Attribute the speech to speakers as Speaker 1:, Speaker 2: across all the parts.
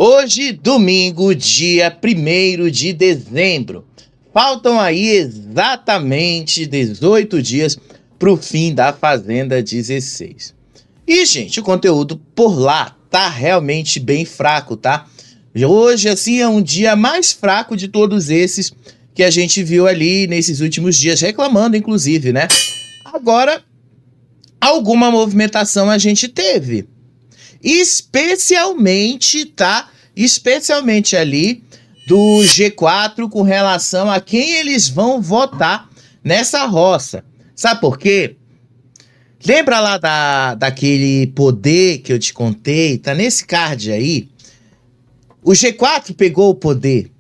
Speaker 1: Hoje, domingo, dia 1º de dezembro. Faltam aí exatamente 18 dias para o fim da Fazenda 16. E, gente, o conteúdo por lá tá realmente bem fraco, tá? Hoje, assim, é um dia mais fraco de todos esses que a gente viu ali nesses últimos dias, reclamando, inclusive, né? Agora, alguma movimentação a gente teve. Especialmente ali do G4 com relação a quem eles vão votar nessa roça. Sabe por quê? Lembra lá daquele poder que eu te contei? Tá nesse card aí. O G4 pegou o poder.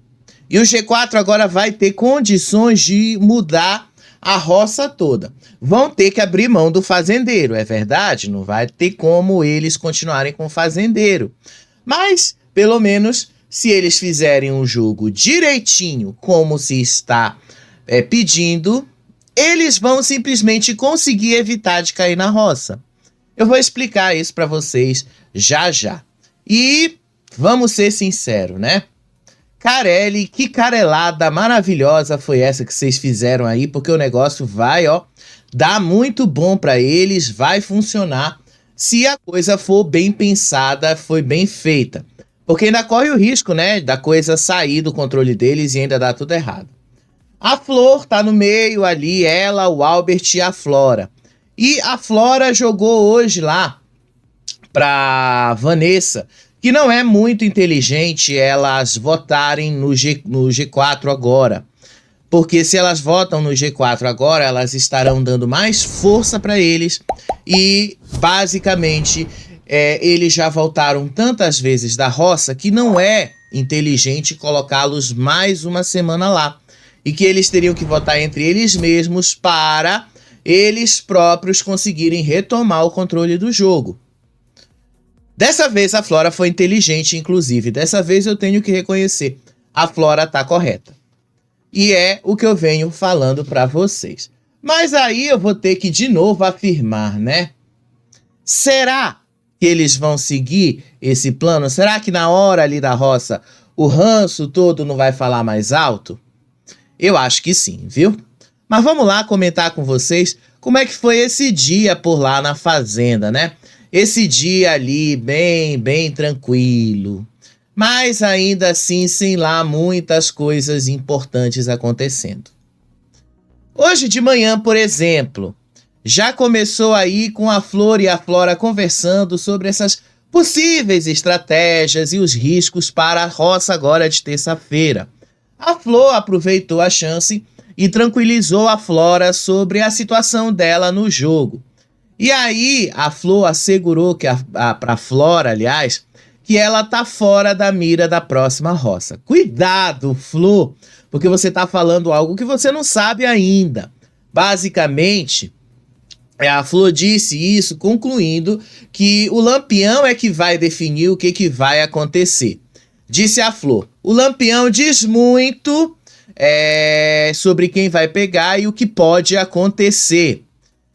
Speaker 1: E o G4 agora vai ter condições de mudar a roça toda. Vão ter que abrir mão do fazendeiro, é verdade? Não vai ter como eles continuarem com o fazendeiro. Mas, pelo menos, se eles fizerem um jogo direitinho, como se está pedindo, eles vão simplesmente conseguir evitar de cair na roça. Eu vou explicar isso para vocês já já. E vamos ser sinceros, né? Carelli, que carelada maravilhosa foi essa que vocês fizeram aí, porque o negócio vai, dar muito bom para eles, vai funcionar, se a coisa for bem pensada, foi bem feita. Porque ainda corre o risco, né, da coisa sair do controle deles e ainda dar tudo errado. A Flor tá no meio ali, ela, o Albert e a Flora. E a Flora jogou hoje lá pra Vanessa, que não é muito inteligente elas votarem no G4 agora. Porque se elas votam no G4 agora, elas estarão dando mais força para eles. E, basicamente, eles já voltaram tantas vezes da roça que não é inteligente colocá-los mais uma semana lá. E que eles teriam que votar entre eles mesmos para eles próprios conseguirem retomar o controle do jogo. Dessa vez a Flora foi inteligente, inclusive. Dessa vez eu tenho que reconhecer. A Flora tá correta. E é o que eu venho falando para vocês. Mas aí eu vou ter que de novo afirmar, né? Será que eles vão seguir esse plano? Será que na hora ali da roça o ranço todo não vai falar mais alto? Eu acho que sim, viu? Mas vamos lá comentar com vocês como é que foi esse dia por lá na fazenda, né? Esse dia ali bem tranquilo. Mas ainda assim, sem lá muitas coisas importantes acontecendo. Hoje de manhã, por exemplo, já começou aí com a Flor e a Flora conversando sobre essas possíveis estratégias e os riscos para a roça agora de terça-feira. A Flor aproveitou a chance e tranquilizou a Flora sobre a situação dela no jogo. E aí a Flor assegurou que pra Flora, aliás, que ela tá fora da mira da próxima roça. Cuidado, Flor, porque você tá falando algo que você não sabe ainda. Basicamente, a Flor disse isso concluindo que o Lampião é que vai definir o que vai acontecer. Disse a Flor, o Lampião diz muito sobre quem vai pegar e o que pode acontecer.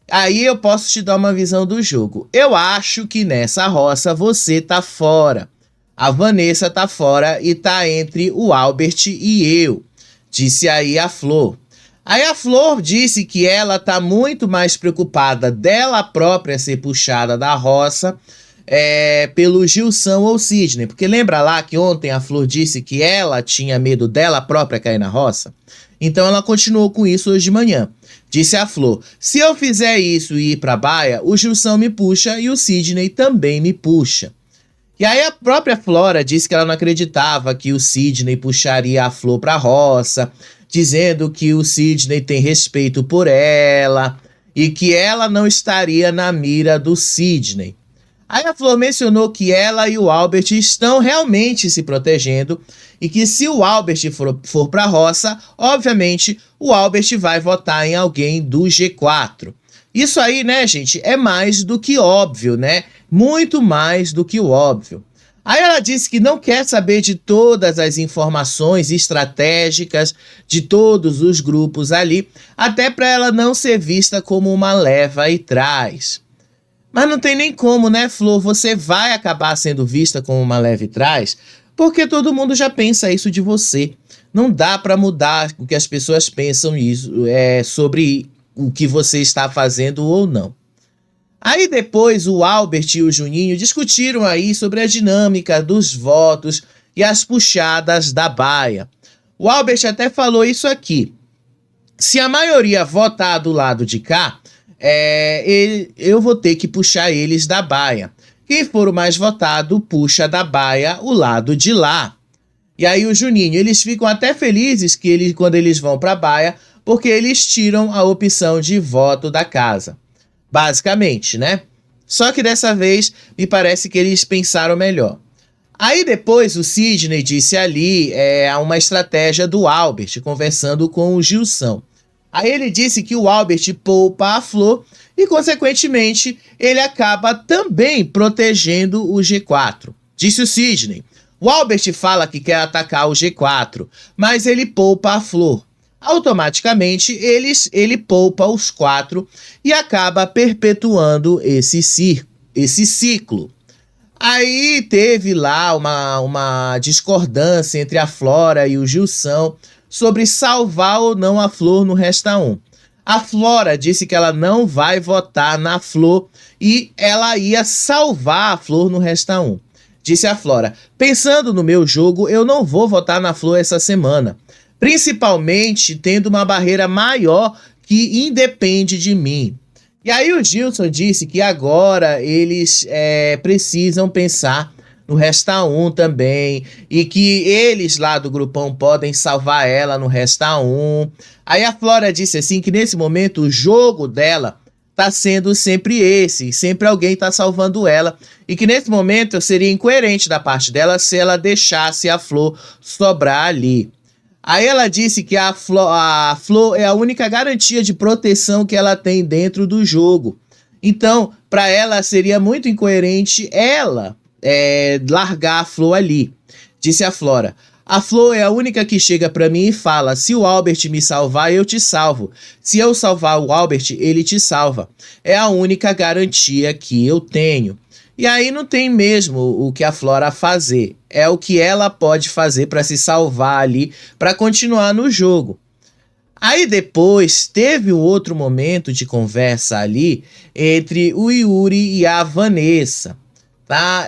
Speaker 1: Aí eu posso te dar uma visão do jogo. Eu acho que nessa roça você tá fora. A Vanessa tá fora e tá entre o Albert e eu. Disse aí a Flor. Aí a Flor disse que ela tá muito mais preocupada dela própria ser puxada da roça pelo Gilson ou Sidney. Porque lembra lá que ontem a Flor disse que ela tinha medo dela própria cair na roça? Então ela continuou com isso hoje de manhã. Disse a Flor, se eu fizer isso e ir pra baia, o Gilson me puxa e o Sidney também me puxa. E aí a própria Flora disse que ela não acreditava que o Sidney puxaria a Flor pra roça, dizendo que o Sidney tem respeito por ela e que ela não estaria na mira do Sidney. Aí a Flor mencionou que ela e o Albert estão realmente se protegendo e que se o Albert for para a roça, obviamente o Albert vai votar em alguém do G4. Isso aí, né, gente, é mais do que óbvio, né? Muito mais do que o óbvio. Aí ela disse que não quer saber de todas as informações estratégicas de todos os grupos ali, até para ela não ser vista como uma leva e trás. Mas não tem nem como, né, Flor? Você vai acabar sendo vista como uma leve trás, porque todo mundo já pensa isso de você. Não dá para mudar o que as pessoas pensam sobre o que você está fazendo ou não. Aí depois o Albert e o Juninho discutiram aí sobre a dinâmica dos votos e as puxadas da baia. O Albert até falou isso aqui. Se a maioria votar do lado de cá, eu vou ter que puxar eles da baia. Quem for o mais votado, puxa da baia o lado de lá. E aí o Juninho, eles ficam até felizes quando eles vão para a baia, porque eles tiram a opção de voto da casa. Basicamente, né? Só que dessa vez, me parece que eles pensaram melhor. Aí depois o Sidney disse ali uma estratégia do Albert, conversando com o Gilson. Aí ele disse que o Albert poupa a Flor e, consequentemente, ele acaba também protegendo o G4. Disse o Sidney. O Albert fala que quer atacar o G4, mas ele poupa a Flor. Automaticamente, ele poupa os 4 e acaba perpetuando esse ciclo. Aí teve lá uma discordância entre a Flora e o Gilson sobre salvar ou não a Flor no Resta 1. A Flora disse que ela não vai votar na Flor e ela ia salvar a Flor no Resta 1. Disse a Flora, pensando no meu jogo, eu não vou votar na Flor essa semana. Principalmente tendo uma barreira maior que independe de mim. E aí o Gilson disse que agora eles precisam pensar no Resta 1 também, e que eles lá do grupão podem salvar ela no Resta 1. Aí a Flora disse assim que nesse momento o jogo dela tá sendo sempre esse, sempre alguém tá salvando ela, e que nesse momento seria incoerente da parte dela se ela deixasse a Flor sobrar ali. Aí ela disse que a Flor é a única garantia de proteção que ela tem dentro do jogo. Então, para ela seria muito incoerente ela largar a Flor ali. Disse a Flora. A Flor é a única que chega para mim e fala, se o Albert me salvar, eu te salvo. Se eu salvar o Albert, ele te salva. É a única garantia que eu tenho. E aí não tem mesmo o que a Flora fazer. É o que ela pode fazer para se salvar ali, para continuar no jogo. Aí depois teve um outro momento de conversa ali entre o Yuri e a Vanessa, tá?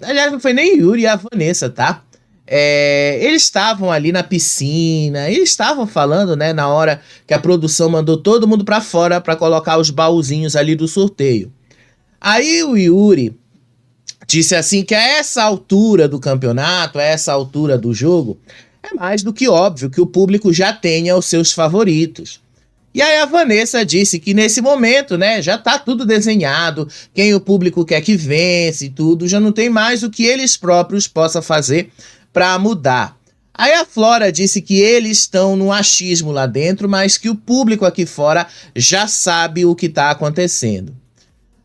Speaker 1: Aliás, não foi nem Yuri e a Vanessa, tá? Eles estavam ali na piscina, eles estavam falando, né, na hora que a produção mandou todo mundo para fora para colocar os baúzinhos ali do sorteio. Aí o Yuri disse assim que a essa altura do campeonato, a essa altura do jogo, é mais do que óbvio que o público já tenha os seus favoritos. E aí a Vanessa disse que nesse momento, né, já tá tudo desenhado, quem o público quer que vence e tudo, já não tem mais o que eles próprios possam fazer para mudar. Aí a Flora disse que eles estão no achismo lá dentro, mas que o público aqui fora já sabe o que tá acontecendo.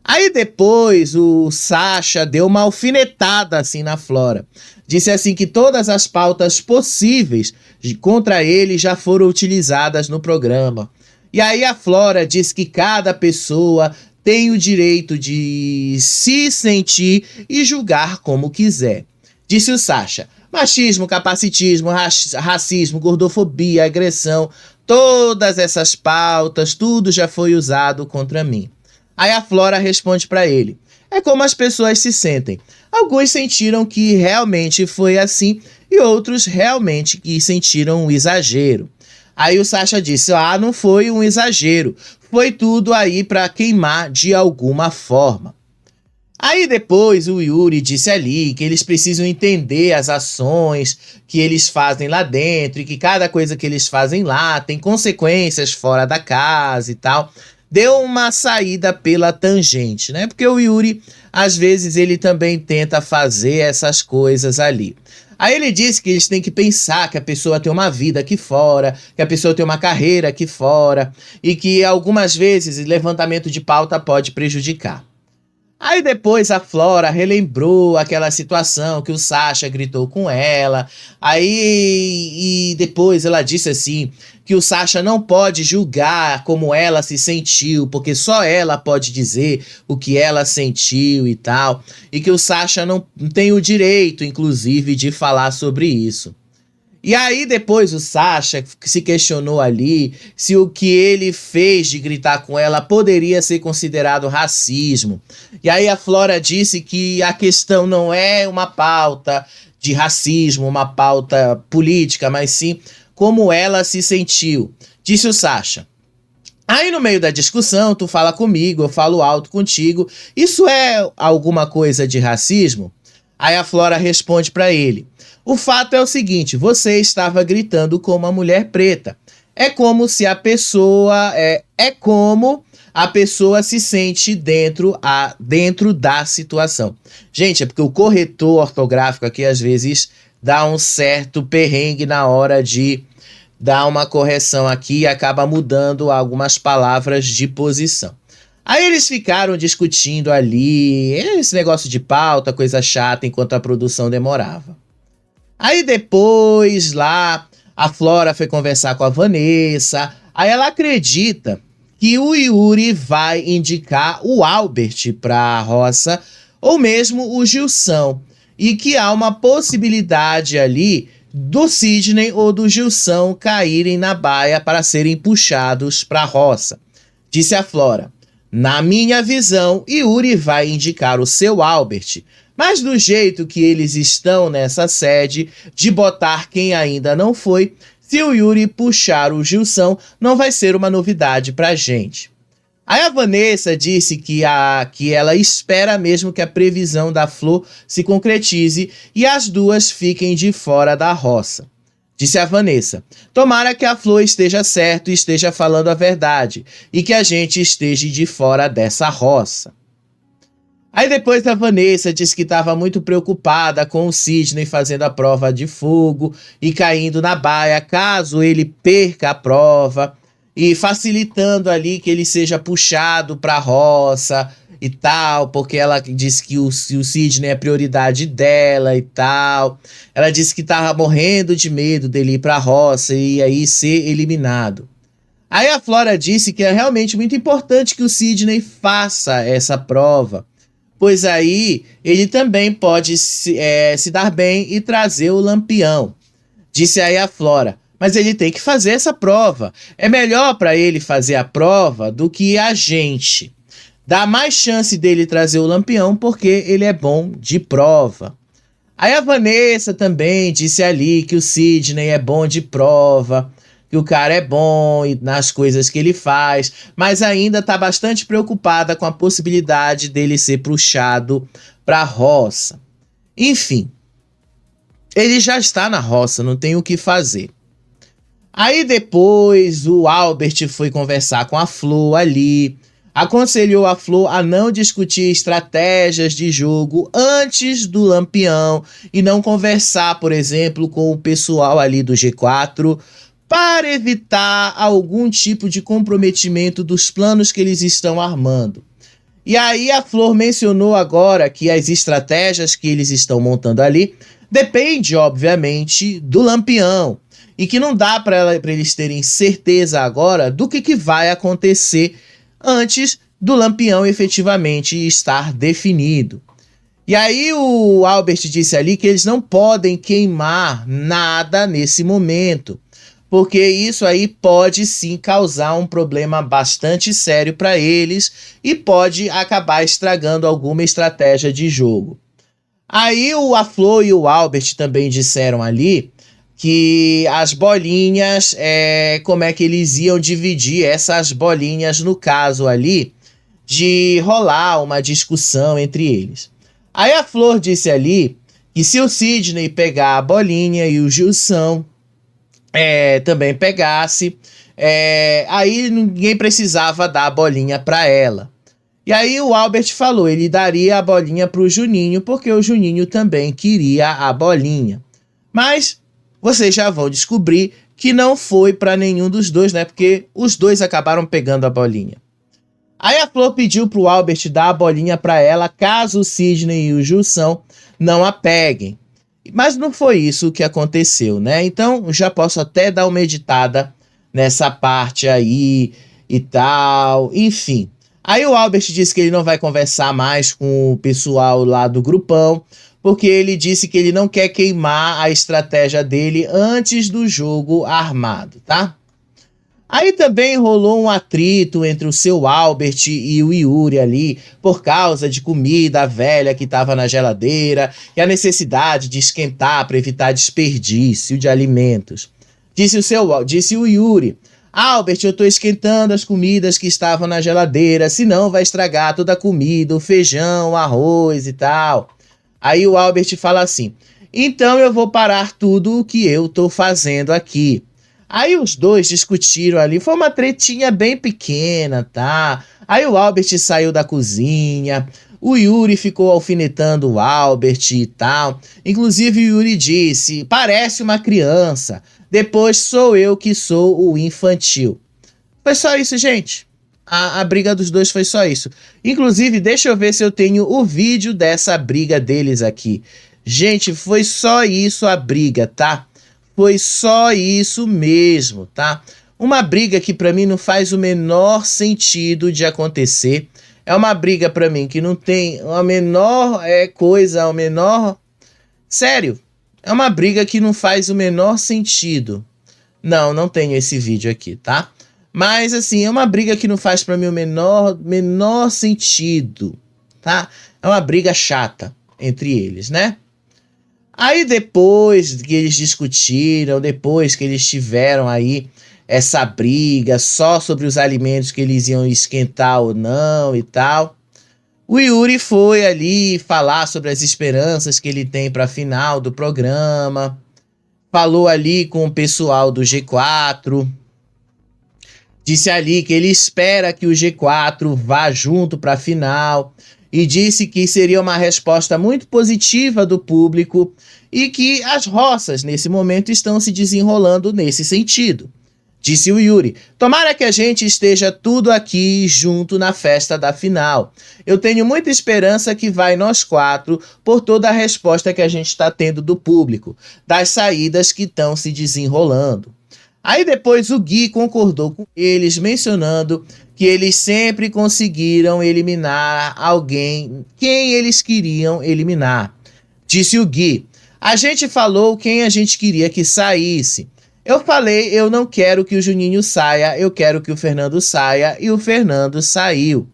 Speaker 1: Aí depois o Sasha deu uma alfinetada assim na Flora. Disse assim que todas as pautas possíveis contra ele já foram utilizadas no programa. E aí a Flora disse que cada pessoa tem o direito de se sentir e julgar como quiser. Disse o Sasha, machismo, capacitismo, racismo, gordofobia, agressão, todas essas pautas, tudo já foi usado contra mim. Aí a Flora responde para ele, é como as pessoas se sentem. Alguns sentiram que realmente foi assim e outros realmente que sentiram um exagero. Aí o Sasha disse, não foi um exagero, foi tudo aí para queimar de alguma forma. Aí depois o Yuri disse ali que eles precisam entender as ações que eles fazem lá dentro e que cada coisa que eles fazem lá tem consequências fora da casa e tal. Deu uma saída pela tangente, né? Porque o Yuri, às vezes, ele também tenta fazer essas coisas ali. Aí ele disse que eles têm que pensar que a pessoa tem uma vida aqui fora, que a pessoa tem uma carreira aqui fora e que algumas vezes levantamento de pauta pode prejudicar. Aí depois a Flora relembrou aquela situação que o Sasha gritou com ela. Aí e depois ela disse assim que o Sasha não pode julgar como ela se sentiu, porque só ela pode dizer o que ela sentiu e tal, e que o Sasha não tem o direito, inclusive, de falar sobre isso. E aí depois o Sasha se questionou ali se o que ele fez de gritar com ela poderia ser considerado racismo. E aí a Flora disse que a questão não é uma pauta de racismo, uma pauta política, mas sim como ela se sentiu. Disse o Sasha. Aí no meio da discussão, tu fala comigo, eu falo alto contigo. Isso é alguma coisa de racismo? Aí a Flora responde pra ele. O fato é o seguinte, você estava gritando com uma mulher preta. É como se a pessoa como a pessoa se sente dentro da situação. Gente, é porque o corretor ortográfico aqui às vezes dá um certo perrengue na hora de dar uma correção aqui e acaba mudando algumas palavras de posição. Aí eles ficaram discutindo ali, esse negócio de pauta, coisa chata, enquanto a produção demorava. Aí depois lá, a Flora foi conversar com a Vanessa, aí ela acredita que o Yuri vai indicar o Albert para a roça, ou mesmo o Gilson, e que há uma possibilidade ali do Sidney ou do Gilson caírem na baia para serem puxados para a roça. Disse a Flora, na minha visão, Yuri vai indicar o seu Albert, mas do jeito que eles estão nessa sede, de botar quem ainda não foi, se o Yuri puxar o Gilson, não vai ser uma novidade pra gente. Aí a Vanessa disse que ela espera mesmo que a previsão da Flor se concretize e as duas fiquem de fora da roça. Disse a Vanessa, tomara que a Flor esteja certa e esteja falando a verdade, e que a gente esteja de fora dessa roça. Aí depois a Vanessa disse que estava muito preocupada com o Sidney fazendo a prova de fogo e caindo na baia caso ele perca a prova, e facilitando ali que ele seja puxado para a roça e tal, porque ela disse que o Sidney é prioridade dela e tal. Ela disse que estava morrendo de medo dele ir para a roça e aí ser eliminado. Aí a Flora disse que é realmente muito importante que o Sidney faça essa prova, pois aí ele também pode se dar bem e trazer o Lampião. Disse aí a Flora, mas ele tem que fazer essa prova. É melhor para ele fazer a prova do que a gente. Dá mais chance dele trazer o Lampião porque ele é bom de prova. Aí a Vanessa também disse ali que o Sidney é bom de prova, que o cara é bom nas coisas que ele faz, mas ainda está bastante preocupada com a possibilidade dele ser puxado para a roça. Enfim, ele já está na roça, não tem o que fazer. Aí depois o Albert foi conversar com a Flor ali, aconselhou a Flor a não discutir estratégias de jogo antes do Lampião e não conversar, por exemplo, com o pessoal ali do G4 para evitar algum tipo de comprometimento dos planos que eles estão armando. E aí a Flor mencionou agora que as estratégias que eles estão montando ali depende, obviamente, do Lampião. E que não dá para eles terem certeza agora do que vai acontecer antes do Lampião efetivamente estar definido. E aí o Albert disse ali que eles não podem queimar nada nesse momento, porque isso aí pode sim causar um problema bastante sério para eles e pode acabar estragando alguma estratégia de jogo. Aí a Flor e o Albert também disseram ali que as bolinhas, como é que eles iam dividir essas bolinhas no caso ali de rolar uma discussão entre eles. Aí a Flor disse ali que se o Sidney pegar a bolinha e o Gilson também pegasse, aí ninguém precisava dar a bolinha para ela. E aí o Albert falou, ele daria a bolinha para o Juninho, porque o Juninho também queria a bolinha. Mas vocês já vão descobrir que não foi para nenhum dos dois, né? Porque os dois acabaram pegando a bolinha. Aí a Flor pediu pro Albert dar a bolinha para ela, caso o Sidney e o Gilson não a peguem. Mas não foi isso que aconteceu, né? Então já posso até dar uma editada nessa parte aí e tal, enfim. Aí o Albert disse que ele não vai conversar mais com o pessoal lá do grupão, porque ele disse que ele não quer queimar a estratégia dele antes do jogo armado, tá? Aí também rolou um atrito entre o seu Albert e o Yuri ali, por causa de comida velha que estava na geladeira e a necessidade de esquentar para evitar desperdício de alimentos. Disse o Yuri: Albert, eu tô esquentando as comidas que estavam na geladeira, senão vai estragar toda a comida, o feijão, o arroz e tal. Aí o Albert fala assim: então eu vou parar tudo o que eu tô fazendo aqui. Aí os dois discutiram ali, foi uma tretinha bem pequena, tá? Aí o Albert saiu da cozinha, o Yuri ficou alfinetando o Albert e tal. Inclusive o Yuri disse: parece uma criança, depois sou eu que sou o infantil. Foi só isso, gente. A briga dos dois foi só isso. Inclusive, deixa eu ver se eu tenho o vídeo dessa briga deles aqui. Gente, foi só isso a briga, tá? Foi só isso mesmo, tá? Uma briga que pra mim não faz o menor sentido de acontecer. É uma briga pra mim que não tem a menor coisa, a menor... Sério, é uma briga que não faz o menor sentido. Não tenho esse vídeo aqui, tá? Mas assim, é uma briga que não faz pra mim o menor sentido, tá? É uma briga chata entre eles, né? Aí depois que eles discutiram, depois que eles tiveram aí essa briga só sobre os alimentos que eles iam esquentar ou não e tal, o Yuri foi ali falar sobre as esperanças que ele tem para a final do programa, falou ali com o pessoal do G4, disse ali que ele espera que o G4 vá junto para a final e disse que seria uma resposta muito positiva do público e que as roças nesse momento estão se desenrolando nesse sentido. Disse o Yuri: tomara que a gente esteja tudo aqui junto na festa da final. Eu tenho muita esperança que vai nós quatro por toda a resposta que a gente está tendo do público, das saídas que estão se desenrolando. Aí depois o Gui concordou com eles, mencionando que eles sempre conseguiram eliminar alguém, quem eles queriam eliminar. Disse o Gui: a gente falou quem a gente queria que saísse. Eu falei, eu não quero que o Juninho saia, eu quero que o Fernando saia, e o Fernando saiu.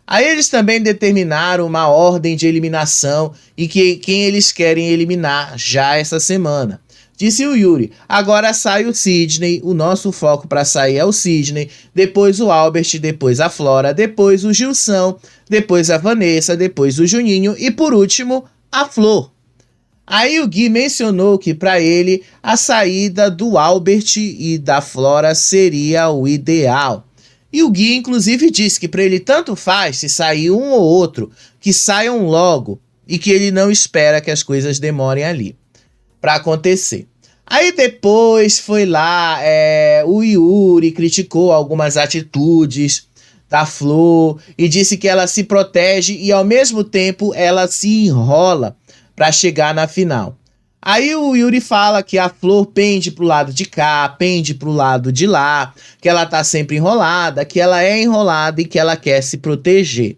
Speaker 1: Aí eles também determinaram uma ordem de eliminação e quem eles querem eliminar já essa semana. Disse o Yuri: agora sai o Sidney, o nosso foco para sair é o Sidney, depois o Albert, depois a Flora, depois o Gilson, depois a Vanessa, depois o Juninho e por último a Flor. Aí o Gui mencionou que para ele a saída do Albert e da Flora seria o ideal. E o Gui inclusive disse que para ele tanto faz se sair um ou outro, que saiam logo e que ele não espera que as coisas demorem ali para acontecer. Aí depois foi lá, o Yuri criticou algumas atitudes da Flor e disse que ela se protege e ao mesmo tempo ela se enrola para chegar na final. Aí o Yuri fala que a Flor pende pro lado de cá, pende pro lado de lá, que ela tá sempre enrolada, que ela é enrolada e que ela quer se proteger.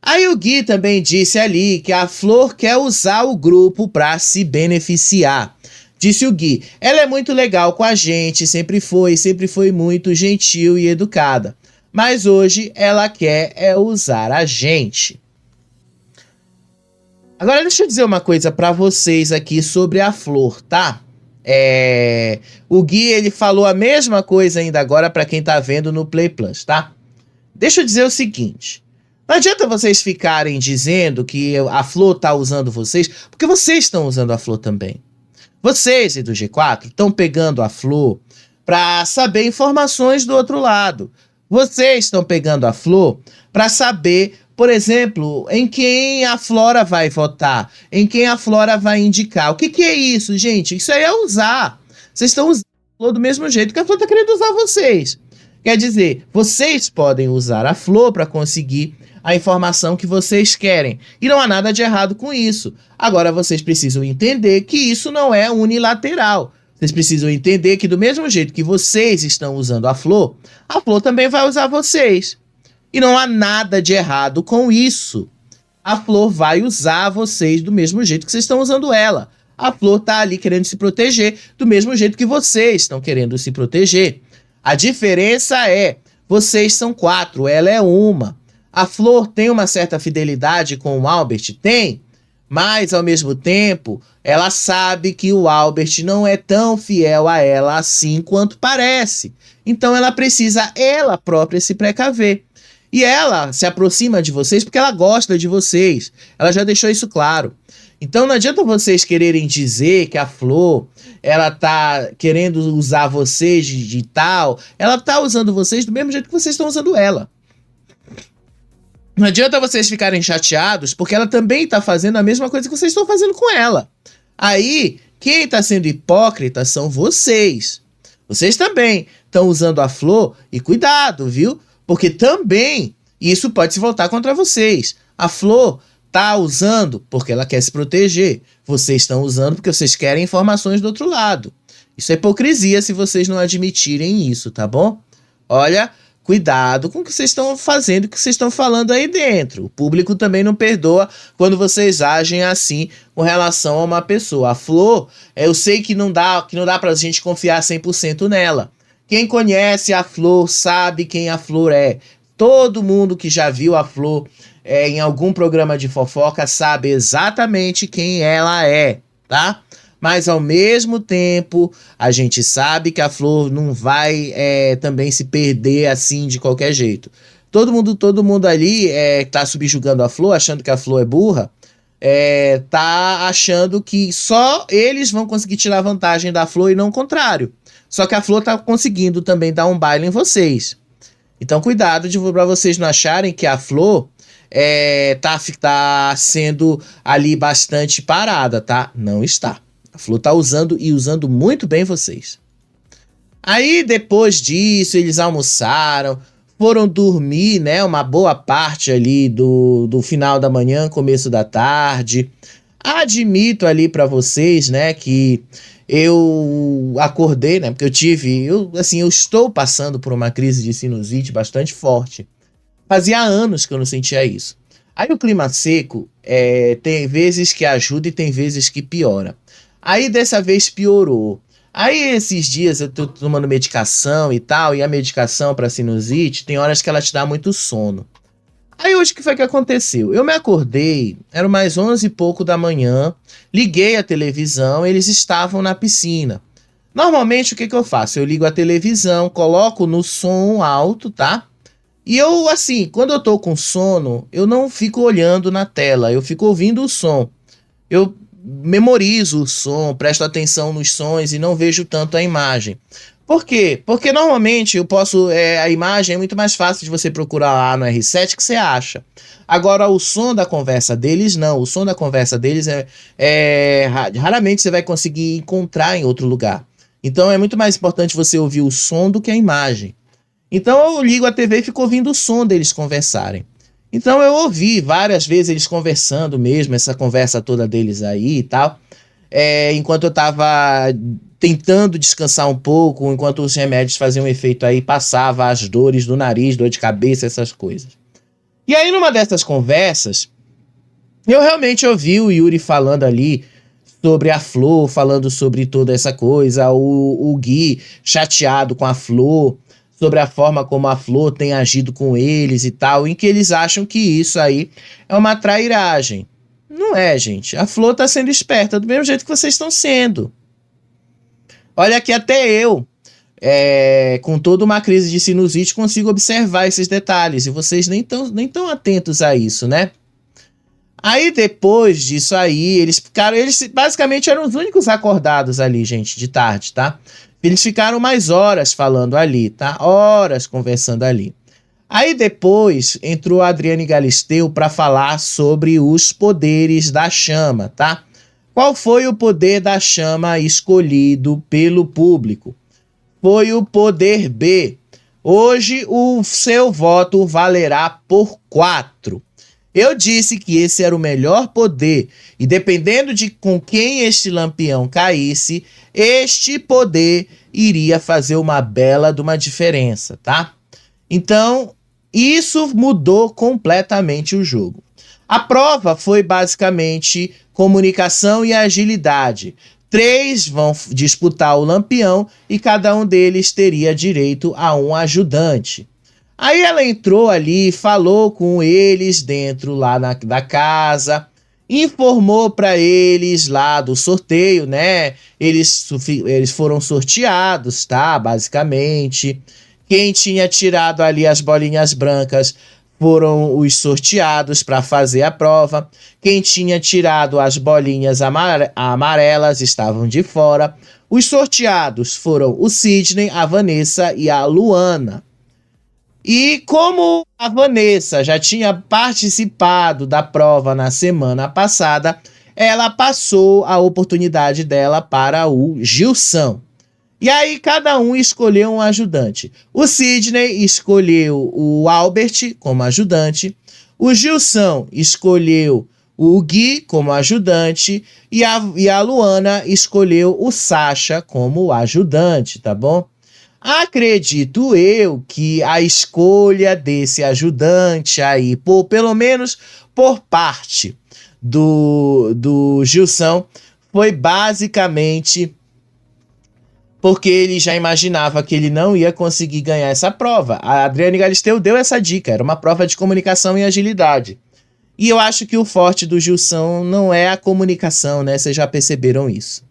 Speaker 1: Aí o Gui também disse ali que a Flor quer usar o grupo para se beneficiar. Disse o Gui: ela é muito legal com a gente, sempre foi muito gentil e educada. Mas hoje ela quer usar a gente. Agora deixa eu dizer uma coisa pra vocês aqui sobre a Flor, tá? O Gui, ele falou a mesma coisa ainda agora pra quem tá vendo no Play Plus, tá? Deixa eu dizer o seguinte: não adianta vocês ficarem dizendo que a Flor tá usando vocês, porque vocês estão usando a Flor também. Vocês e do G4 estão pegando a Flor pra saber informações do outro lado. Vocês estão pegando a Flor pra saber, por exemplo, em quem a Flora vai votar, em quem a Flora vai indicar. O que é isso, gente? Isso aí é usar. Vocês estão usando a Flor do mesmo jeito que a Flor tá querendo usar vocês. Quer dizer, vocês podem usar a flor para conseguir a informação que vocês querem. E não há nada de errado com isso. Agora vocês precisam entender que isso não é unilateral. Vocês precisam entender que do mesmo jeito que vocês estão usando a flor também vai usar vocês. E não há nada de errado com isso. A flor vai usar vocês do mesmo jeito que vocês estão usando ela. A flor está ali querendo se proteger do mesmo jeito que vocês estão querendo se proteger. A diferença é, vocês são 4, ela é uma. A flor tem uma certa fidelidade com o Albert? Tem. Mas, ao mesmo tempo, ela sabe que o Albert não é tão fiel a ela assim quanto parece. Então, ela precisa, ela própria, se precaver. E ela se aproxima de vocês porque ela gosta de vocês. Ela já deixou isso claro. Então, não adianta vocês quererem dizer que a flor, ela tá querendo usar vocês de tal. Ela tá usando vocês do mesmo jeito que vocês estão usando ela. Não adianta vocês ficarem chateados, porque ela também está fazendo a mesma coisa que vocês estão fazendo com ela. Aí, quem está sendo hipócrita são vocês. Vocês também estão usando a flor, e cuidado, viu? Porque também isso pode se voltar contra vocês. A flor está usando porque ela quer se proteger. Vocês estão usando porque vocês querem informações do outro lado. Isso é hipocrisia se vocês não admitirem isso, tá bom? Olha, cuidado com o que vocês estão fazendo, o que vocês estão falando aí dentro. O público também não perdoa quando vocês agem assim com relação a uma pessoa. A flor, eu sei que não dá pra gente confiar 100% nela. Quem conhece a flor sabe quem a flor é. Todo mundo que já viu a flor em algum programa de fofoca sabe exatamente quem ela é, tá? Mas ao mesmo tempo, a gente sabe que a flor não vai também se perder assim de qualquer jeito. Todo mundo ali tá subjugando a flor, achando que a flor é burra, tá achando que só eles vão conseguir tirar vantagem da flor e não o contrário. Só que a flor tá conseguindo também dar um baile em vocês. Então cuidado para vocês não acharem que a flor tá sendo ali bastante parada, tá? Não está. A flor tá usando e usando muito bem vocês. Aí depois disso eles almoçaram, foram dormir, né? Uma boa parte ali do final da manhã, começo da tarde. Admito ali para vocês, né, que eu acordei, né, porque eu estou passando por uma crise de sinusite bastante forte. Fazia anos que eu não sentia isso. Aí o clima seco, tem vezes que ajuda e tem vezes que piora. Aí dessa vez piorou. Aí esses dias eu tô tomando medicação e tal, e a medicação para sinusite, tem horas que ela te dá muito sono. Aí hoje o que foi que aconteceu? Eu me acordei, era mais 11 e pouco da manhã, liguei a televisão, eles estavam na piscina. Normalmente o que eu faço? Eu ligo a televisão, coloco no som alto, tá? E eu, assim, quando eu tô com sono, eu não fico olhando na tela, eu fico ouvindo o som. Eu memorizo o som, presto atenção nos sons e não vejo tanto a imagem. Por quê? Porque normalmente a imagem é muito mais fácil de você procurar lá no R7 que você acha. Agora o som da conversa deles não, o som da conversa deles raramente você vai conseguir encontrar em outro lugar. Então é muito mais importante você ouvir o som do que a imagem. Então eu ligo a TV e fico ouvindo o som deles conversarem. Então eu ouvi várias vezes eles conversando mesmo, essa conversa toda deles aí e tal. Enquanto eu tava tentando descansar um pouco, enquanto os remédios faziam efeito aí, passava as dores do nariz, dor de cabeça, essas coisas. E aí numa dessas conversas, eu realmente ouvi o Yuri falando ali sobre a Flor, falando sobre toda essa coisa, o Gui chateado com a Flor, sobre a forma como a Flor tem agido com eles e tal, em que eles acham que isso aí é uma trairagem. Não é, gente. A Flor tá sendo esperta do mesmo jeito que vocês estão sendo. Olha que até eu, com toda uma crise de sinusite, consigo observar esses detalhes. E vocês nem tão atentos a isso, né? Aí depois disso aí, eles basicamente eram os únicos acordados ali, gente, de tarde, tá? Eles ficaram mais horas falando ali, tá? Horas conversando ali. Aí depois entrou a Adriane Galisteu para falar sobre os poderes da chama, tá? Qual foi o poder da chama escolhido pelo público? Foi o poder B. Hoje o seu voto valerá por 4. Eu disse que esse era o melhor poder, e dependendo de com quem este lampião caísse, este poder iria fazer uma bela de uma diferença, tá? Então, isso mudou completamente o jogo. A prova foi basicamente comunicação e agilidade. 3 vão disputar o lampião e cada um deles teria direito a um ajudante. Aí ela entrou ali, falou com eles dentro lá da casa, informou para eles lá do sorteio, né? Eles foram sorteados, tá? Basicamente. Quem tinha tirado ali as bolinhas brancas foram os sorteados para fazer a prova. Quem tinha tirado as bolinhas amarelas estavam de fora. Os sorteados foram o Sidney, a Vanessa e a Luana. E como a Vanessa já tinha participado da prova na semana passada, ela passou a oportunidade dela para o Gilson. E aí cada um escolheu um ajudante. O Sidney escolheu o Albert como ajudante, o Gilson escolheu o Gui como ajudante e a Luana escolheu o Sasha como ajudante, tá bom? Acredito eu que a escolha desse ajudante aí, pelo menos por parte do Gilson, foi basicamente porque ele já imaginava que ele não ia conseguir ganhar essa prova. A Adriane Galisteu deu essa dica, era uma prova de comunicação e agilidade. E eu acho que o forte do Gilson não é a comunicação, né? Vocês já perceberam isso.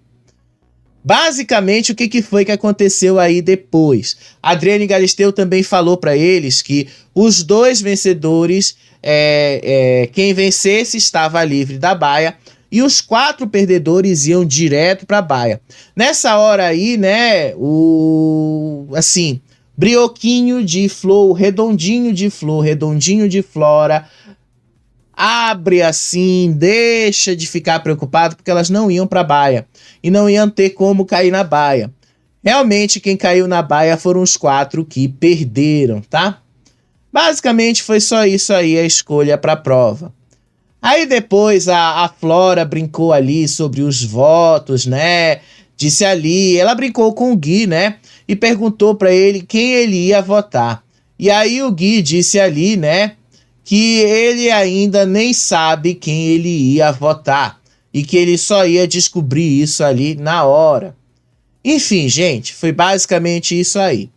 Speaker 1: Basicamente, o que foi que aconteceu aí depois? A Adriane Galisteu também falou para eles que os 2 vencedores, quem vencesse estava livre da baia e os 4 perdedores iam direto para a baia. Nessa hora aí, né, brioquinho de flor, redondinho de flora, abre assim, deixa de ficar preocupado, porque elas não iam para a baia e não iam ter como cair na baia. Realmente, quem caiu na baia foram os 4 que perderam, tá? Basicamente, foi só isso aí a escolha para a prova. Aí depois a Flora brincou ali sobre os votos, né? Disse ali, ela brincou com o Gui, né? E perguntou para ele quem ele ia votar. E aí o Gui disse ali, né? Que ele ainda nem sabe quem ele ia votar e que ele só ia descobrir isso ali na hora. Enfim, gente, foi basicamente isso aí.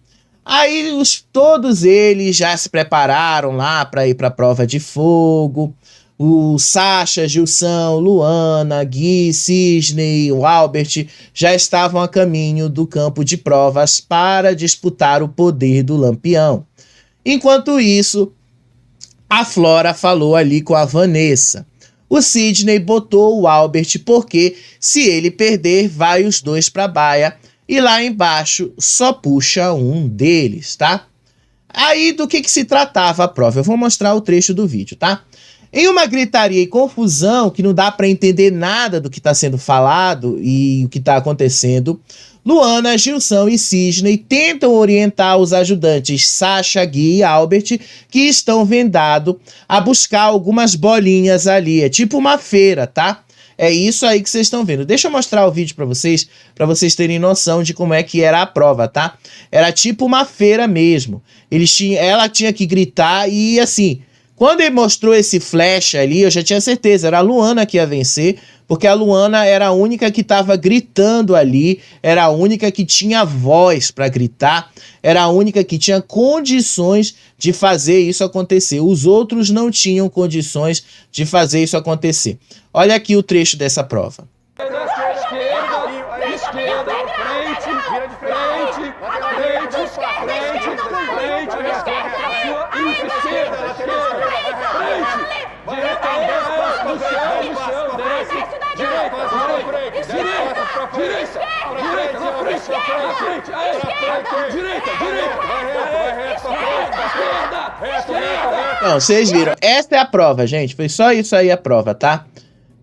Speaker 1: Aí todos eles já se prepararam lá para ir para a prova de fogo. O Sasha, Gilson, Luana, Gui, Sidney, o Albert já estavam a caminho do campo de provas para disputar o poder do lampião. Enquanto isso, a Flora falou ali com a Vanessa. O Sidney botou o Albert porque, se ele perder, vai os 2 para a baia e lá embaixo só puxa um deles, tá? Aí do que se tratava a prova? Eu vou mostrar o trecho do vídeo, tá? Em uma gritaria e confusão que não dá para entender nada do que está sendo falado e o que está acontecendo, Luana, Gilson e Sidney tentam orientar os ajudantes Sasha, Gui e Albert, que estão vendados, a buscar algumas bolinhas ali. É tipo uma feira, tá? É isso aí que vocês estão vendo. Deixa eu mostrar o vídeo para vocês terem noção de como é que era a prova, tá? Era tipo uma feira mesmo. Ela tinha que gritar e assim... Quando ele mostrou esse flash ali, eu já tinha certeza, era a Luana que ia vencer, porque a Luana era a única que estava gritando ali, era a única que tinha voz para gritar, era a única que tinha condições de fazer isso acontecer. Os outros não tinham condições de fazer isso acontecer. Olha aqui o trecho dessa prova. Então, vocês viram, essa é a prova, gente. Foi só isso aí a prova, tá?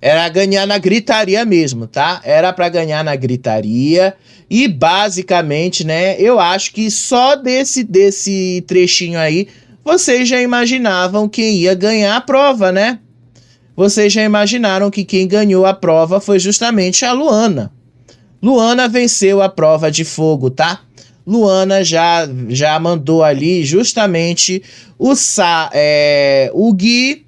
Speaker 1: Era ganhar na gritaria mesmo, tá? Era pra ganhar na gritaria. E basicamente, né, eu acho que só desse trechinho aí, vocês já imaginavam quem ia ganhar a prova, né? Vocês já imaginaram que quem ganhou a prova foi justamente a Luana. Luana venceu a prova de fogo, tá? Luana já mandou ali justamente o Gui,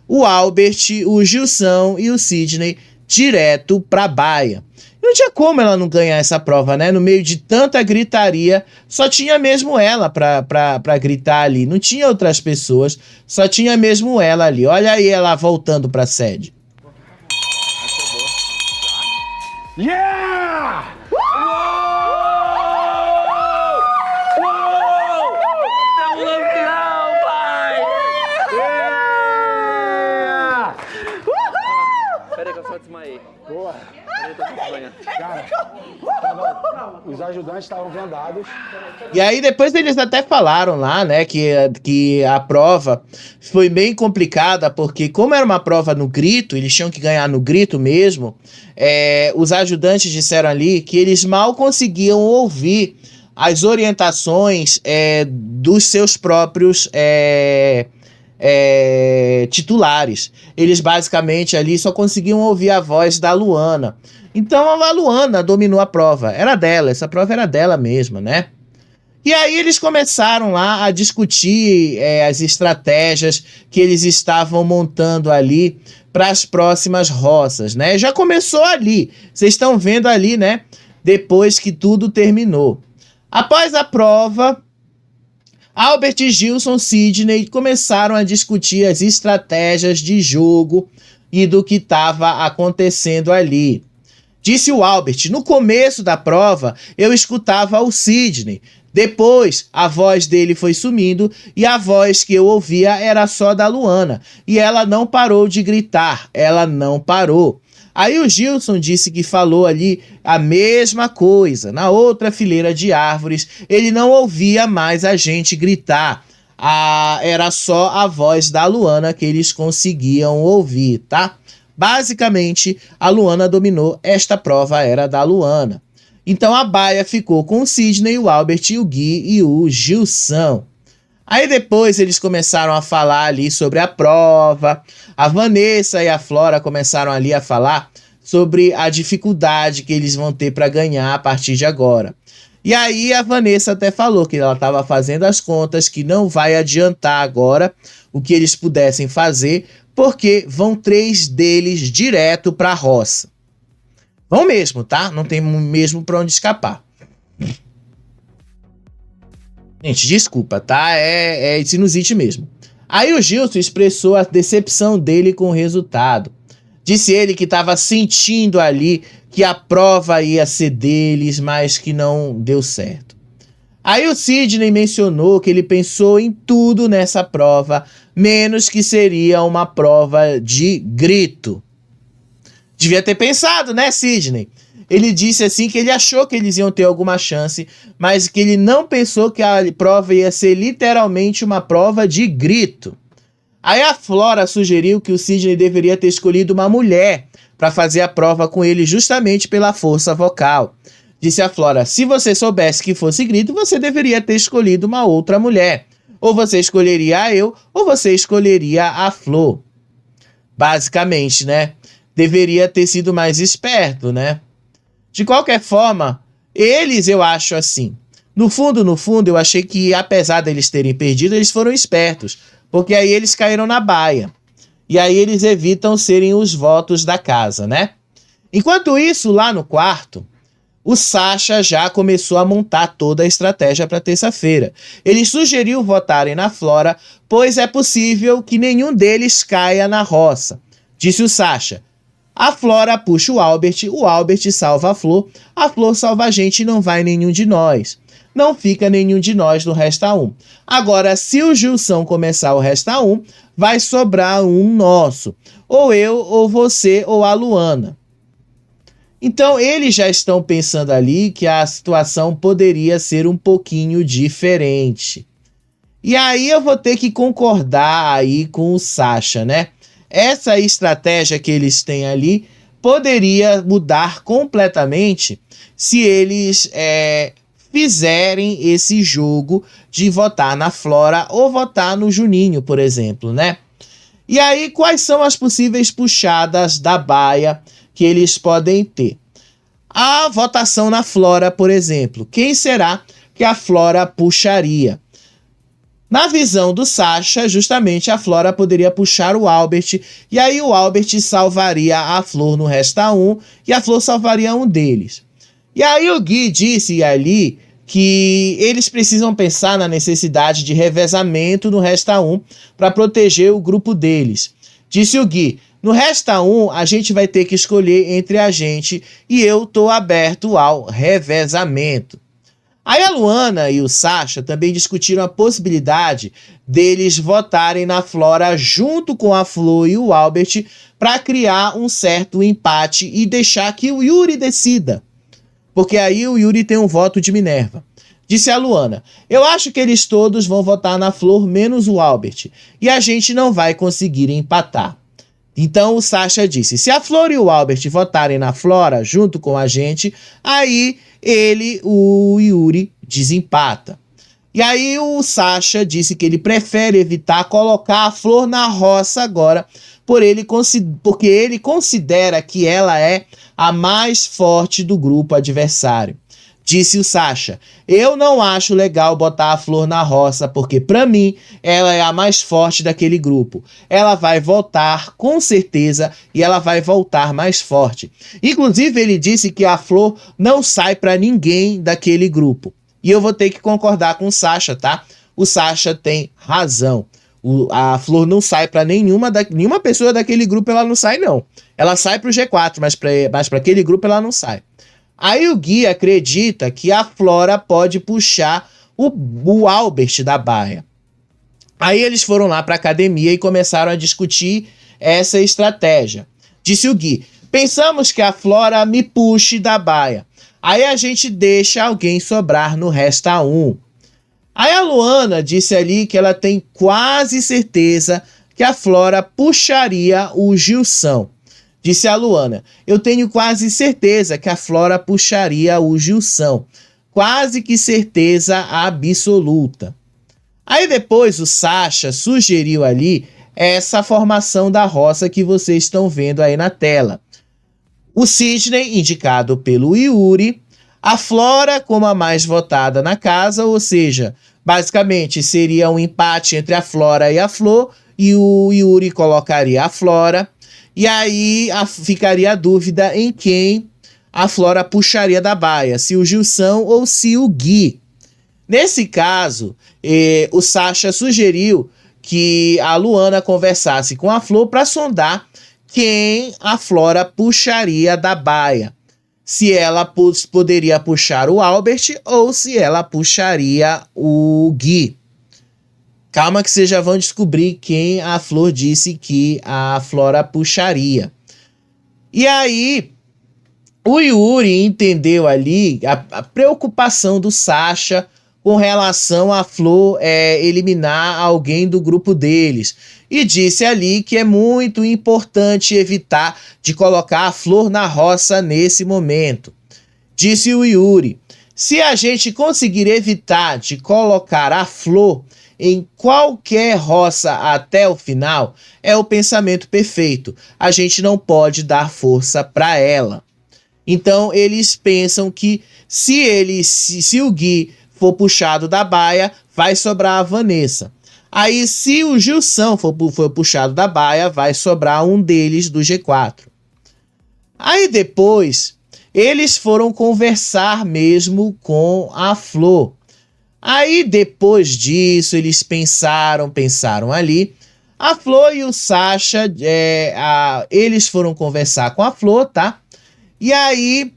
Speaker 1: o Albert, o Gilson e o Sidney direto pra baia. Não tinha como ela não ganhar essa prova, né? No meio de tanta gritaria, só tinha mesmo ela pra gritar ali. Não tinha outras pessoas, só tinha mesmo ela ali. Olha aí ela voltando pra sede.
Speaker 2: Yeah! Estamos no final, pai! Yeah! Peraí que eu só desmaiei.
Speaker 3: Boa.
Speaker 2: Peraí, eu tô desmaiando.
Speaker 3: Cara, os ajudantes estavam vendados.
Speaker 1: E aí depois eles até falaram lá, né, que a prova foi bem complicada, porque como era uma prova no grito, eles tinham que ganhar no grito mesmo, os ajudantes disseram ali que eles mal conseguiam ouvir as orientações dos seus próprios titulares. Eles basicamente ali só conseguiam ouvir a voz da Luana. Então a Luana dominou a prova. Era dela, essa prova era dela mesma, né? E aí eles começaram lá a discutir as estratégias que eles estavam montando ali para as próximas roças, né? Já começou ali. Vocês estão vendo ali, né? Depois que tudo terminou. Após a prova, Albert, Gilson, Sidney começaram a discutir as estratégias de jogo e do que estava acontecendo ali. Disse o Albert: no começo da prova eu escutava o Sidney. Depois a voz dele foi sumindo e a voz que eu ouvia era só da Luana. E ela não parou de gritar, ela não parou. Aí o Gilson disse que falou ali a mesma coisa. Na outra fileira de árvores, ele não ouvia mais a gente gritar. Era só a voz da Luana que eles conseguiam ouvir, tá? Basicamente, a Luana dominou. Esta prova era da Luana. Então a baia ficou com o Sidney, o Albert, o Gui e o Gilson. Aí depois eles começaram a falar ali sobre a prova. A Vanessa e a Flora começaram ali a falar sobre a dificuldade que eles vão ter para ganhar a partir de agora. E aí a Vanessa até falou que ela estava fazendo as contas, que não vai adiantar agora o que eles pudessem fazer, porque vão 3 deles direto para a roça. Vão mesmo, tá? Não tem mesmo para onde escapar. Gente, desculpa, tá? É sinusite mesmo. Aí o Gilson expressou a decepção dele com o resultado. Disse ele que estava sentindo ali que a prova ia ser deles, mas que não deu certo. Aí o Sidney mencionou que ele pensou em tudo nessa prova, menos que seria uma prova de grito. Devia ter pensado, né, Sidney? Ele disse assim que ele achou que eles iam ter alguma chance, mas que ele não pensou que a prova ia ser literalmente uma prova de grito. Aí a Flora sugeriu que o Sidney deveria ter escolhido uma mulher para fazer a prova com ele justamente pela força vocal. Disse a Flora: se você soubesse que fosse grito, você deveria ter escolhido uma outra mulher. Ou você escolheria eu, ou você escolheria a Flor. Basicamente, né? Deveria ter sido mais esperto, né? De qualquer forma, eu acho assim. No fundo, eu achei que, apesar deles terem perdido, eles foram espertos. Porque aí eles caíram na baia. E aí eles evitam serem os votos da casa, né? Enquanto isso, lá no quarto, o Sasha já começou a montar toda a estratégia para terça-feira. Ele sugeriu votarem na Flora, pois é possível que nenhum deles caia na roça. Disse o Sasha: a Flora puxa o Albert salva a Flor salva a gente e não vai nenhum de nós. Não fica nenhum de nós no Resta 1. Agora, se o Gilson começar o Resta 1, vai sobrar um nosso. Ou eu, ou você, ou a Luana. Então, eles já estão pensando ali que a situação poderia ser um pouquinho diferente. E aí eu vou ter que concordar aí com o Sasha, né? essa estratégia que eles têm ali poderia mudar completamente se eles fizerem esse jogo de votar na Flora ou votar no Juninho, por exemplo, né? E aí, quais são as possíveis puxadas da baia que eles podem ter? A votação na Flora, por exemplo. Quem será que a Flora puxaria? Na visão do Sasha, justamente a Flora poderia puxar o Albert, e aí o Albert salvaria a Flor no Resta 1, e a Flor salvaria um deles. E aí o Gui disse ali que eles precisam pensar na necessidade de revezamento no Resta 1 para proteger o grupo deles. Disse o Gui, no Resta 1 a gente vai ter que escolher entre a gente e eu tô aberto ao revezamento. Aí a Luana e o Sasha também discutiram a possibilidade deles votarem na Flora junto com a Flor e o Albert para criar um certo empate e deixar que o Yuri decida. Porque aí o Yuri tem um voto de Minerva. Disse a Luana, eu acho que eles todos vão votar na Flor menos o Albert e a gente não vai conseguir empatar. Então o Sasha disse, se a Flor e o Albert votarem na Flora junto com a gente, aí o Yuri desempata. E aí o Sasha disse que ele prefere evitar colocar a Flor na roça agora, porque ele considera que ela é a mais forte do grupo adversário. Disse o Sasha, eu não acho legal botar a Flor na roça, porque pra mim ela é a mais forte daquele grupo. Ela vai voltar com certeza e ela vai voltar mais forte. Inclusive ele disse que a Flor não sai pra ninguém daquele grupo. E eu vou ter que concordar com o Sasha, tá? O Sasha tem razão. A Flor não sai pra nenhuma pessoa daquele grupo, ela não sai não. Ela sai pro G4, mas pra aquele grupo ela não sai. Aí o Gui acredita que a Flora pode puxar o Albert da baia. Aí eles foram lá para a academia e começaram a discutir essa estratégia. Disse o Gui, pensamos que a Flora me puxe da baia. Aí a gente deixa alguém sobrar no Resta 1. Aí a Luana disse ali que ela tem quase certeza que a Flora puxaria o Gilson. Disse a Luana, eu tenho quase certeza que a Flora puxaria o Gilson. Quase que certeza absoluta. Aí depois o Sasha sugeriu ali essa formação da roça que vocês estão vendo aí na tela. O Sidney, indicado pelo Yuri, a Flora como a mais votada na casa, ou seja, basicamente seria um empate entre a Flora e a Flor, e o Yuri colocaria a Flora. E aí ficaria a dúvida em quem a Flora puxaria da baia, se o Gilson ou se o Gui. Nesse caso, o Sasha sugeriu que a Luana conversasse com a Flor para sondar quem a Flora puxaria da baia. Se ela poderia puxar o Albert ou se ela puxaria o Gui. Calma que vocês já vão descobrir quem a Flor disse que a Flora puxaria. E aí, o Yuri entendeu ali a preocupação do Sasha com relação a Flor eliminar alguém do grupo deles. E disse ali que é muito importante evitar de colocar a Flor na roça nesse momento. Disse o Yuri, se a gente conseguir evitar de colocar a Flor em qualquer roça até o final, é o pensamento perfeito. A gente não pode dar força para ela. Então eles pensam que se o Gui for puxado da baia, vai sobrar a Vanessa. Aí se o Gilson for puxado da baia, vai sobrar um deles do G4. Aí depois, eles foram conversar mesmo com a Flor. Aí depois disso, eles pensaram ali. A Flor e o Sasha, eles foram conversar com a Flor, tá? E aí,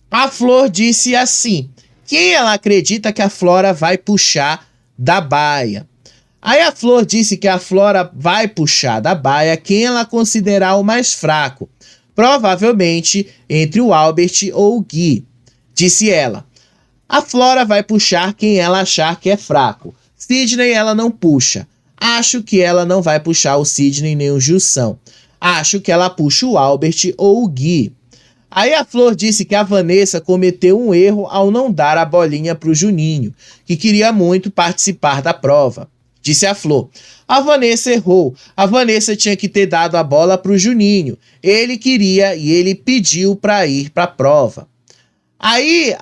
Speaker 1: a Flor disse assim, quem ela acredita que a Flora vai puxar da baia. Aí a Flor disse que a Flora vai puxar da baia quem ela considerar o mais fraco. Provavelmente entre o Albert ou o Gui. Disse ela. A Flora vai puxar quem ela achar que é fraco. Sidney ela não puxa. Acho que ela não vai puxar o Sidney nem o Gilson. Acho que ela puxa o Albert ou o Gui. Aí a Flor disse que a Vanessa cometeu um erro ao não dar a bolinha para o Juninho, que queria muito participar da prova. Disse a Flor: a Vanessa errou. A Vanessa tinha que ter dado a bola para o Juninho. Ele queria e ele pediu para ir para a prova. Aí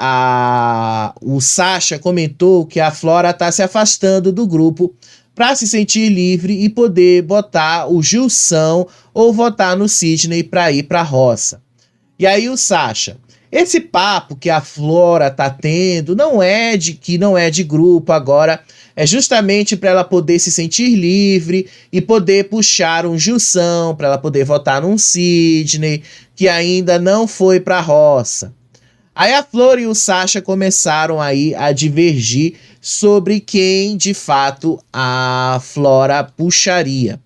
Speaker 1: o Sasha comentou que a Flora está se afastando do grupo para se sentir livre e poder botar o Gilson ou votar no Sidney para ir para a roça. E aí o Sasha: esse papo que a Flora tá tendo não é de grupo agora, é justamente para ela poder se sentir livre e poder puxar um Gilson, para ela poder votar num Sidney, que ainda não foi para a roça. Aí a Flor e o Sasha começaram aí a divergir sobre quem de fato a Flora puxaria.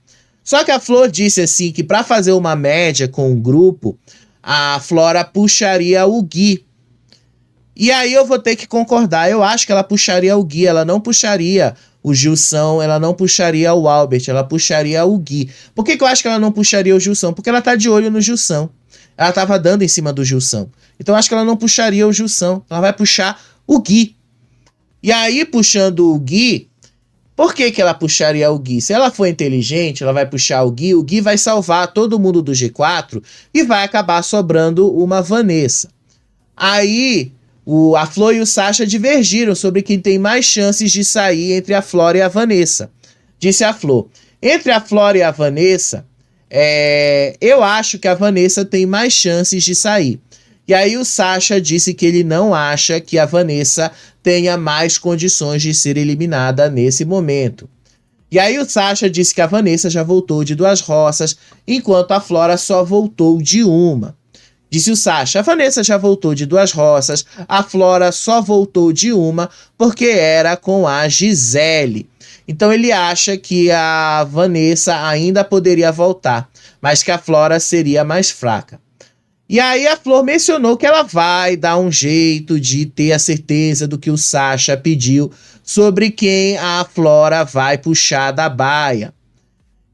Speaker 1: Só que a Flor disse assim que para fazer uma média com o grupo, a Flora puxaria o Gui. E aí eu vou ter que concordar. Eu acho que ela puxaria o Gui, ela não puxaria o Gilson, ela não puxaria o Albert, ela puxaria o Gui. Por que eu acho que ela não puxaria o Gilson? Porque ela tá de olho no Gilson. Ela tava dando em cima do Gilson. Então eu acho que ela não puxaria o Gilson, ela vai puxar o Gui. E aí, puxando o Gui, por que ela puxaria o Gui? Se ela for inteligente, ela vai puxar o Gui vai salvar todo mundo do G4 e vai acabar sobrando uma Vanessa. Aí, a Flor e o Sasha divergiram sobre quem tem mais chances de sair entre a Flora e a Vanessa. Disse a Flor: entre a Flora e a Vanessa, eu acho que a Vanessa tem mais chances de sair. E aí o Sasha disse que ele não acha que a Vanessa tenha mais condições de ser eliminada nesse momento. E aí o Sasha disse que a Vanessa já voltou de 2 roças, enquanto a Flora só voltou de uma. Disse o Sasha: a Vanessa já voltou de 2 roças, a Flora só voltou de uma porque era com a Gisele. Então ele acha que a Vanessa ainda poderia voltar, mas que a Flora seria mais fraca. E aí a Flor mencionou que ela vai dar um jeito de ter a certeza do que o Sasha pediu sobre quem a Flora vai puxar da baia.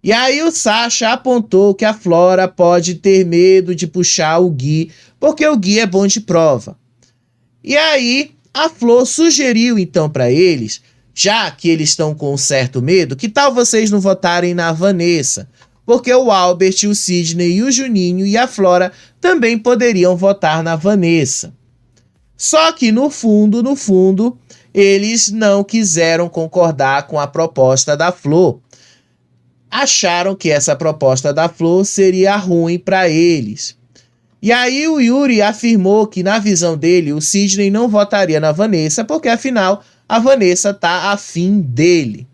Speaker 1: E aí o Sasha apontou que a Flora pode ter medo de puxar o Gui, porque o Gui é bom de prova. E aí a Flor sugeriu então para eles, já que eles estão com um certo medo, que tal vocês não votarem na Vanessa? Porque o Albert, o Sidney, o Juninho e a Flora também poderiam votar na Vanessa. Só que no fundo, eles não quiseram concordar com a proposta da Flor. Acharam que essa proposta da Flor seria ruim para eles. E aí o Yuri afirmou que, na visão dele, o Sidney não votaria na Vanessa, porque afinal a Vanessa tá afim dele.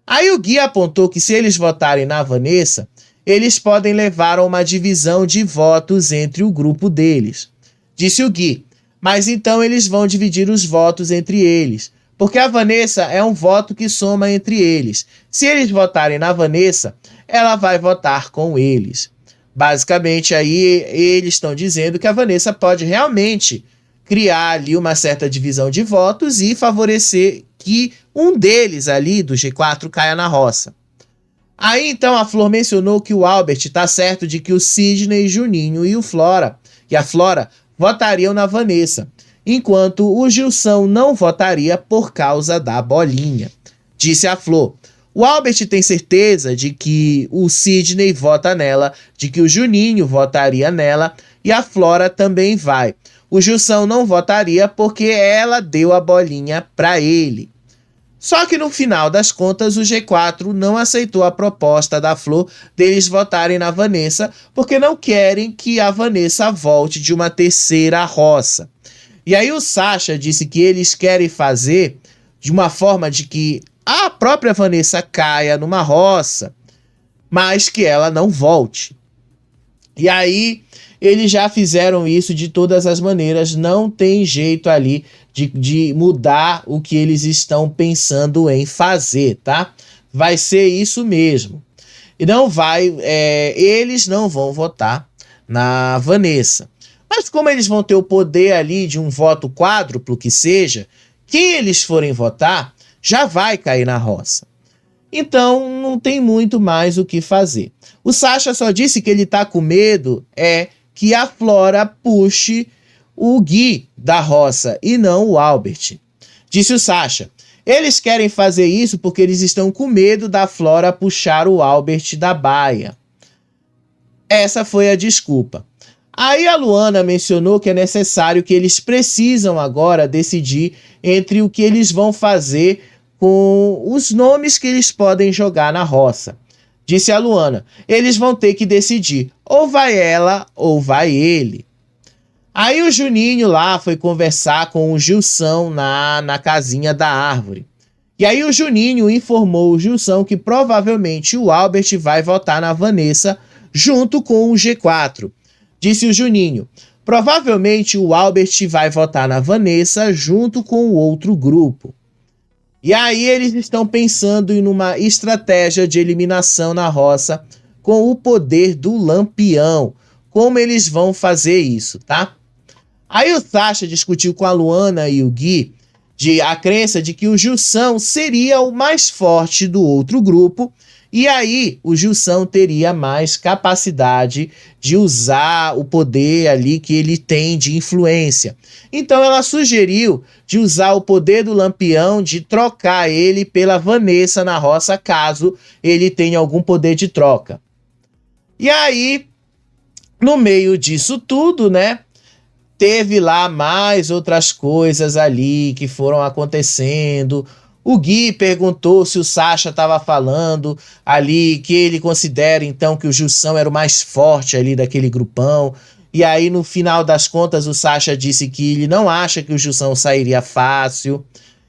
Speaker 1: Aí o Gui apontou que se eles votarem na Vanessa, eles podem levar a uma divisão de votos entre o grupo deles. Disse o Gui: mas então eles vão dividir os votos entre eles, porque a Vanessa é um voto que soma entre eles. Se eles votarem na Vanessa, ela vai votar com eles. Basicamente aí eles estão dizendo que a Vanessa pode realmente criar ali uma certa divisão de votos e favorecer que um deles ali do G4 caia na roça. Aí então a Flor mencionou que o Albert está certo de que o Sidney, Juninho e a Flora votariam na Vanessa, enquanto o Gilson não votaria por causa da bolinha. Disse a Flor: o Albert tem certeza de que o Sidney vota nela, de que o Juninho votaria nela e a Flora também vai. O Gilson não votaria porque ela deu a bolinha para ele. Só que no final das contas o G4 não aceitou a proposta da Flor deles votarem na Vanessa porque não querem que a Vanessa volte de uma terceira roça. E aí o Sasha disse que eles querem fazer de uma forma de que a própria Vanessa caia numa roça, mas que ela não volte. E aí eles já fizeram isso de todas as maneiras, não tem jeito ali de mudar o que eles estão pensando em fazer, tá? Vai ser isso mesmo. E não vai, eles não vão votar na Vanessa. Mas como eles vão ter o poder ali de um voto quádruplo que seja, quem eles forem votar já vai cair na roça. Então não tem muito mais o que fazer. O Sasha só disse que ele tá com medo que a Flora puxe o Gui da roça e não o Albert. Disse o Sasha. Eles querem fazer isso porque eles estão com medo da Flora puxar o Albert da baia. Essa foi a desculpa. Aí a Luana mencionou que é necessário que eles precisam agora decidir entre o que eles vão fazer com os nomes que eles podem jogar na roça. Disse a Luana, eles vão ter que decidir, ou vai ela ou vai ele. Aí o Juninho lá foi conversar com o Gilson na casinha da árvore. E aí o Juninho informou o Gilson que provavelmente o Albert vai votar na Vanessa junto com o G4. Disse o Juninho, provavelmente o Albert vai votar na Vanessa junto com o outro grupo. E aí eles estão pensando em uma estratégia de eliminação na roça com o poder do Lampião. Como eles vão fazer isso, tá? Aí o Sasha discutiu com a Luana e o Gui a crença de que o Gilson seria o mais forte do outro grupo e aí o Gilson teria mais capacidade de usar o poder ali que ele tem de influência. Então ela sugeriu de usar o poder do Lampião, de trocar ele pela Vanessa na roça, caso ele tenha algum poder de troca. E aí, no meio disso tudo, né, teve lá mais outras coisas ali que foram acontecendo. O Gui perguntou se o Sasha estava falando ali que ele considera então que o Gilson era o mais forte ali daquele grupão. E aí no final das contas o Sasha disse que ele não acha que o Gilson sairia fácil.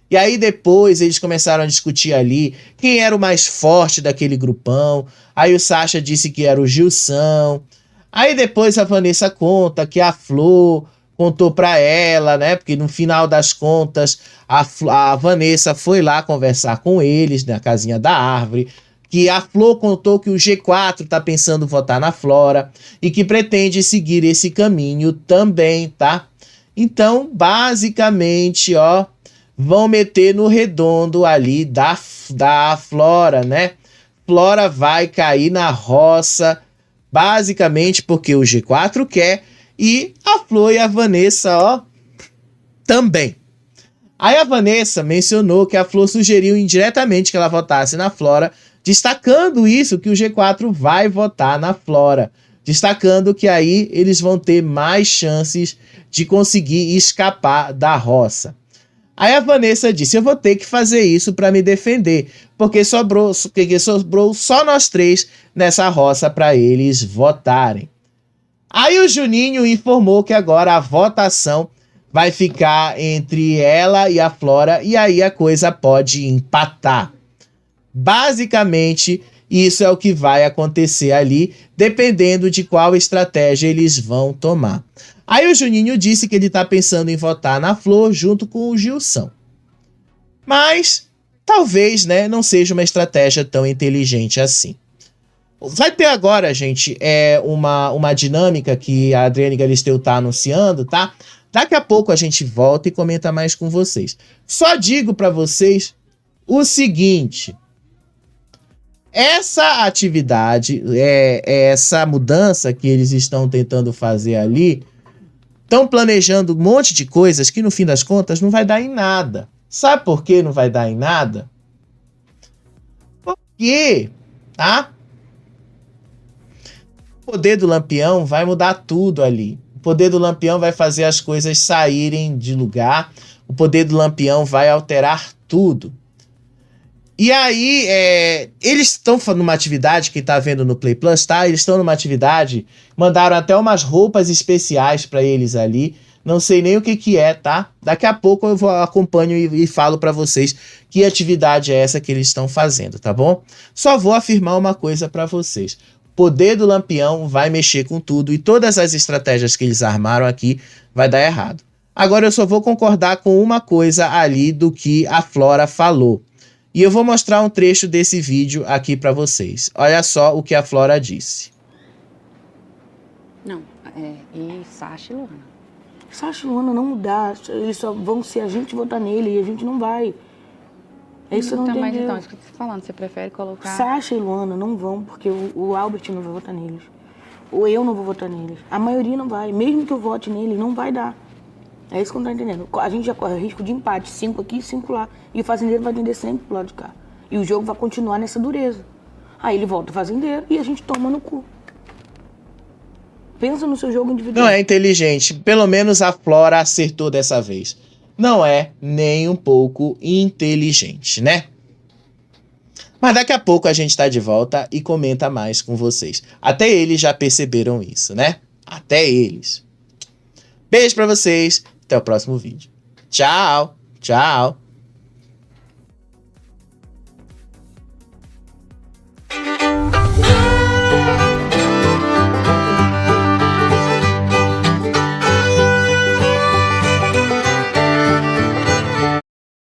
Speaker 1: E aí depois eles começaram a discutir ali quem era o mais forte daquele grupão. Aí o Sasha disse que era o Gilson. Aí depois a Vanessa conta que a Flor contou pra ela, né? Porque no final das contas a Vanessa foi lá conversar com eles na casinha da árvore, que a Flor contou que o G4 tá pensando votar na Flora e que pretende seguir esse caminho também, tá? Então, basicamente, ó, vão meter no redondo ali da Flora, né? Flora vai cair na roça, basicamente porque o G4 quer. E a Flor e a Vanessa, ó, também. Aí a Vanessa mencionou que a Flor sugeriu indiretamente que ela votasse na Flora, destacando isso, que o G4 vai votar na Flora. Destacando que aí eles vão ter mais chances de conseguir escapar da roça. Aí a Vanessa disse, eu vou ter que fazer isso para me defender, porque sobrou só nós três nessa roça para eles votarem. Aí o Juninho informou que agora a votação vai ficar entre ela e a Flora e aí a coisa pode empatar. Basicamente, isso é o que vai acontecer ali, dependendo de qual estratégia eles vão tomar. Aí o Juninho disse que ele tá pensando em votar na Flor junto com o Gilson. Mas talvez, né, não seja uma estratégia tão inteligente assim. Vai ter agora, gente, uma dinâmica que a Adriane Galisteu tá anunciando, tá? Daqui a pouco a gente volta e comenta mais com vocês. Só digo para vocês o seguinte. Essa atividade, essa mudança que eles estão tentando fazer ali, estão planejando um monte de coisas que no fim das contas não vai dar em nada. Sabe por que não vai dar em nada? Porque, tá? O poder do Lampião vai mudar tudo ali. O poder do Lampião vai fazer as coisas saírem de lugar. O poder do Lampião vai alterar tudo. E aí, eles estão numa atividade que tá vendo no Play Plus, tá? Eles estão numa atividade, mandaram até umas roupas especiais para eles ali. Não sei nem o que é, tá? Daqui a pouco eu acompanho e falo para vocês que atividade é essa que eles estão fazendo, tá bom? Só vou afirmar uma coisa para vocês. Poder do Lampião vai mexer com tudo e todas as estratégias que eles armaram aqui vai dar errado. Agora eu só vou concordar com uma coisa ali do que a Flora falou. E eu vou mostrar um trecho desse vídeo aqui para vocês. Olha só o que a Flora disse.
Speaker 4: Não, e Sasha e Luana.
Speaker 5: Sasha e Luana não dá. Eles só vão se a gente votar nele e a gente não vai. É isso que eu não
Speaker 4: Então, mas
Speaker 5: entendeu.
Speaker 4: então, isso que eu tô falando, você prefere colocar...
Speaker 5: Sasha e Luana não vão, porque o Albert não vai votar neles. Ou eu não vou votar neles. A maioria não vai. Mesmo que eu vote neles, não vai dar. É isso que eu não tô entendendo. A gente já corre o risco de empate. 5 aqui, 5 lá. E o fazendeiro vai tender sempre pro lado de cá. E o jogo vai continuar nessa dureza. Aí ele volta o fazendeiro e a gente toma no cu. Pensa no seu jogo individual.
Speaker 1: Não é inteligente. Pelo menos a Flora acertou dessa vez. Não é nem um pouco inteligente, né? Mas daqui a pouco a gente tá de volta e comenta mais com vocês. Até eles já perceberam isso, né? Até eles. Beijo pra vocês. Até o próximo vídeo. Tchau. Tchau.